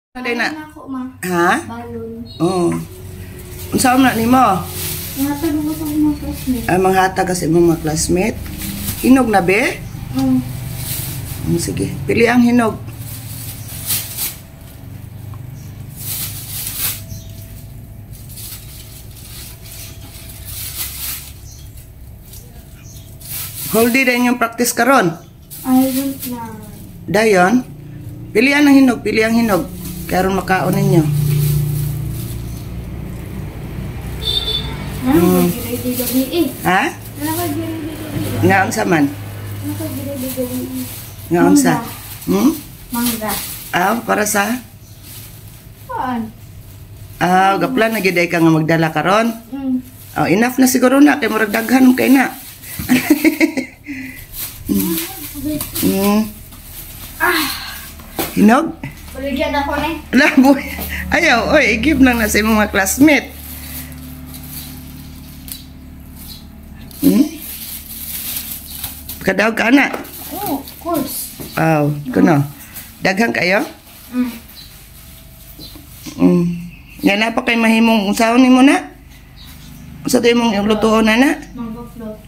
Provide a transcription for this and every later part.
Balon na. ako, ma. Ha? Balon. Oo. Unsa man nimo? Natag ko sa mga classmate. Ay manghatag kasi mga classmate. Hinog na be? Sige, pili ang hinog. Holdi din yung practice karon. I don't know. Dayon, pilihan ang hinog, pili ang hinog. Karon makaon ninyo. Naka-grade gabi eh. Ha? Naka-grade gabi. Ngaon sa man? Naka-grade gabi. Ngaon sa? Mangga. Para sa? Saan? Gaplan na giday ka nga magdala karon. Mm. Enough na siguro na kay murag daghan kay na. Hinog? Uligyan ako na eh. Laboy. Ayaw, oy, i-give lang na sa imong mga classmate. Kadaw ka na? Oh, of course. Kuno. Daghang kayo? Yan na pa kay mahimong usaon nimo na? Usa to imong lutuon na na? Mango float.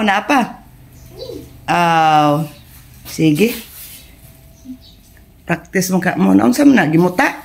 Na pa? Sige. Practice mo ka mo. Unsa man na gimuta?